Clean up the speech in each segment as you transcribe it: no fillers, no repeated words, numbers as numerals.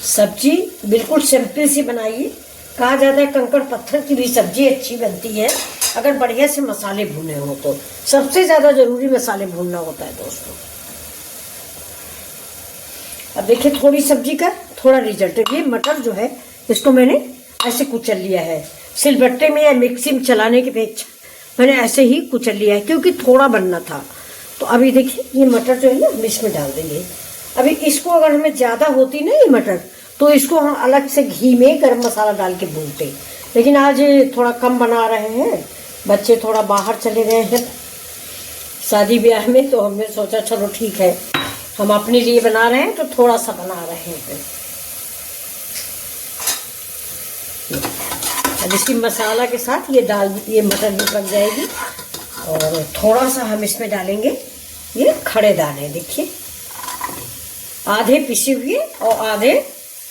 सब्जी बिल्कुल सिंपल सी बनाइए। कहा जाता है कंकड़ पत्थर की भी सब्जी अच्छी बनती है अगर बढ़िया से मसाले भुने हो तो। सबसे ज्यादा जरूरी मसाले भूनना होता है दोस्तों। अब देखिए थोड़ी सब्जी का थोड़ा रिजल्ट। ये मटर जो है इसको मैंने ऐसे कुचल लिया है, सिलबट्टे में या मिक्सी में चलाने की अपेक्षा मैंने ऐसे ही कुचल लिया है क्योंकि थोड़ा बनना था। तो अभी देखिए ये मटर जो है ना हम इसमें डाल देंगे। अभी इसको अगर हमें ज्यादा होती ना ये मटर तो इसको हम अलग से घी में गरम मसाला डाल के भूनते, लेकिन आज थोड़ा कम बना रहे हैं, बच्चे थोड़ा बाहर चले गए हैं शादी ब्याह में, तो हमने सोचा चलो ठीक है हम अपने लिए बना रहे हैं तो थोड़ा सा बना रहे हैं। अब इसकी मसाला के साथ ये मटर भी पक जाएगी। और थोड़ा सा हम इसमें डालेंगे ये खड़े दाने। देखिए आधे पिसे हुए और आधे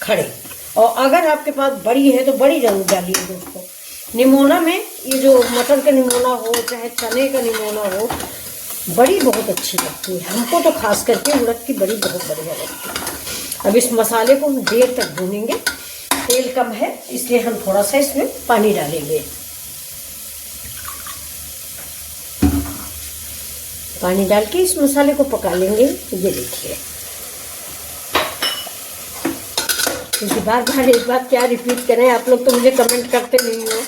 खड़े। और अगर आपके पास बड़ी है तो बड़ी जरूर डालिए दोस्तों। निमोना में ये जो मटर का निमोना हो चाहे चने का निमोना हो, बड़ी बहुत अच्छी लगती है हमको तो, खास करके उड़द की बड़ी बहुत बढ़िया लगती है। अब इस मसाले को हम देर तक भूनेंगे। तेल कम है इसलिए हम थोड़ा सा इसमें पानी डालेंगे। पानी डाल के इस मसाले को पका लेंगे। ये देखिए क्योंकि बार बार एक बात क्या रिपीट करें, आप लोग तो मुझे कमेंट करते नहीं हो,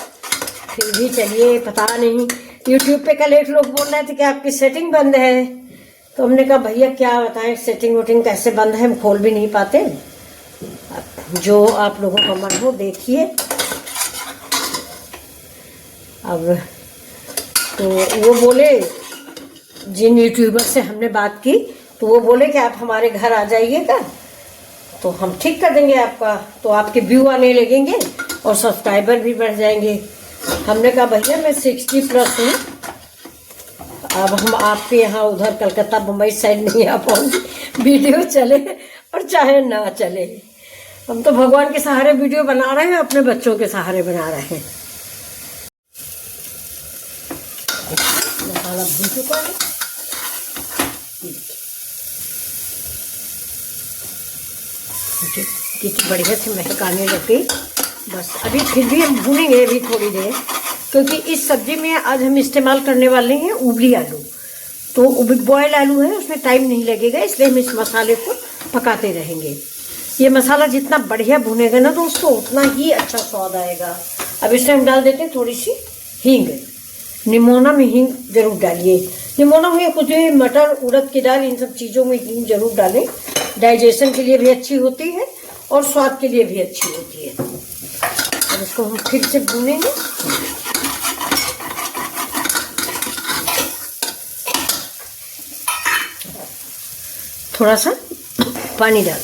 फिर भी चलिए पता नहीं। यूट्यूब पे कल एक लोग बोल रहे थे कि आपकी सेटिंग बंद है, तो हमने कहा भैया क्या बताएं सेटिंग वोटिंग कैसे बंद है, हम खोल भी नहीं पाते। जो आप लोगों का मन हो देखिए। अब तो वो बोले, जिन यूट्यूबर से हमने बात की तो वो बोले कि आप हमारे घर आ जाइएगा तो हम ठीक कर देंगे आपका, तो आपके व्यू आने लगेंगे और सब्सक्राइबर भी बढ़ जाएंगे। हमने कहा भैया मैं 60+ हूँ, अब हम आपके यहाँ उधर कलकत्ता मुंबई साइड नहीं आ पाऊंगी, वीडियो चले और चाहे ना चले। हम तो भगवान के सहारे वीडियो बना रहे हैं, अपने बच्चों के सहारे बना रहे हैं। मसाला भून चुका है, कितनी बढ़िया से महक आने लग गई। बस अभी फिर भी हम भूनेंगे अभी थोड़ी देर, क्योंकि इस सब्जी में आज हम इस्तेमाल करने वाले हैं उबली आलू। तो बॉयल आलू है उसमें टाइम नहीं लगेगा, इसलिए हम इस मसाले को पकाते रहेंगे। ये मसाला जितना बढ़िया भुनेगा ना दोस्तों उतना ही अच्छा स्वाद आएगा। अब इसमें हम डाल देते हैं थोड़ी सी हींग। निमोना में हींग जरूर डालिए। निमोना में कुछ भी मटर उड़द की दाल इन सब चीज़ों में हींग जरूर डालें। डाइजेशन के लिए भी अच्छी होती है और स्वाद के लिए भी अच्छी होती है। अब इसको हम फिर से भूनेंगे। थोड़ा सा पानी डाल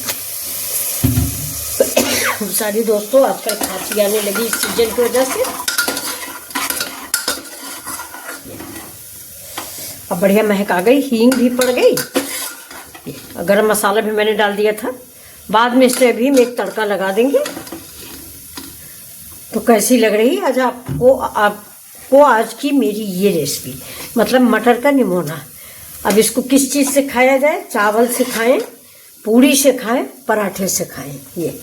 सारी दोस्तों आजकल खांसी आने लगी इस सीजन की वजह से। अब बढ़िया महक आ गई, हींग भी पड़ गई, गरम मसाला भी मैंने डाल दिया था। बाद में इसमें भी हम एक तड़का लगा देंगे। तो कैसी लग रही आज आपको आज की मेरी ये रेसिपी, मतलब मटर का निमोना। अब इसको किस चीज़ से खाया जाए, चावल से खाएं, पूड़ी से खाएं, पराठे से खाएं। ये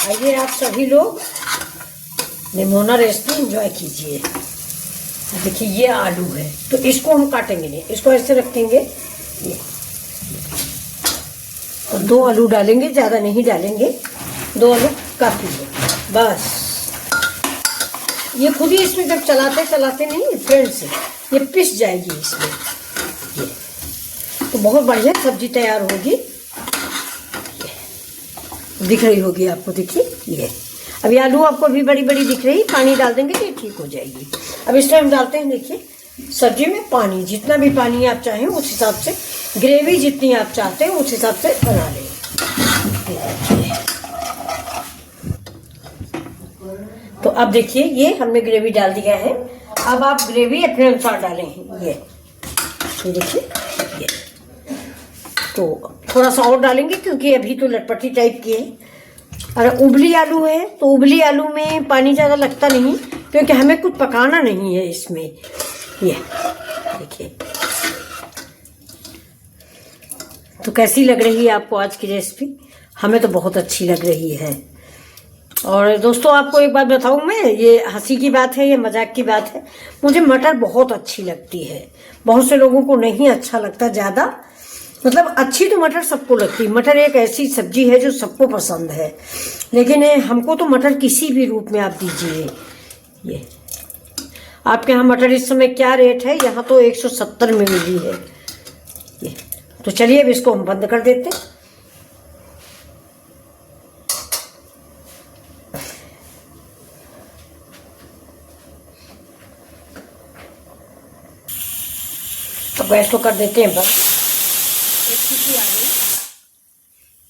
आइए आप सभी लोग निमोना रेसिपी एंजॉय कीजिए। देखिए ये आलू है तो इसको हम काटेंगे नहीं, इसको ऐसे रखेंगे। ये तो 2 आलू डालेंगे, ज़्यादा नहीं डालेंगे, 2 आलू काफी है बस। ये खुद ही इसमें जब चलाते चलाते नहीं फ्रेंड से ये पिस जाएगी इसमें। ये तो बहुत बढ़िया सब्जी तैयार होगी, दिख रही होगी आपको। देखिए ये अभी आलू आपको भी बड़ी बड़ी दिख रही, पानी डाल देंगे तो ये ठीक हो जाएगी। अब इसमें हम डालते हैं देखिए सब्जी में पानी, जितना भी पानी आप चाहें उस हिसाब से, ग्रेवी जितनी आप चाहते हैं उस हिसाब से बना लें। तो अब देखिए ये हमने ग्रेवी डाल दिया है। अब आप ग्रेवी अपने अनुसार डालें। ये देखिए ये तो थोड़ा सा और डालेंगे क्योंकि अभी तो लटपटी टाइप की है। और उबली आलू है तो उबली आलू में पानी ज़्यादा लगता नहीं, क्योंकि हमें कुछ पकाना नहीं है इसमें। ये देखिए। तो कैसी लग रही है आपको आज की रेसिपी? हमें तो बहुत अच्छी लग रही है। और दोस्तों आपको एक बात बताऊं मैं, ये हंसी की बात है, ये मजाक की बात है, मुझे मटर बहुत अच्छी लगती है। बहुत से लोगों को नहीं अच्छा लगता ज़्यादा, मतलब अच्छी तो मटर सबको लगती है। मटर एक ऐसी सब्जी है जो सबको पसंद है, लेकिन हमको तो मटर किसी भी रूप में आप दीजिए। ये आपके यहाँ मटर इस समय क्या रेट है? यहाँ तो 170 में मिली है ये। तो चलिए अब इसको हम बंद कर देते हैं। तो गैस को कर देते हैं बस। एक सीटी आ गई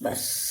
बस।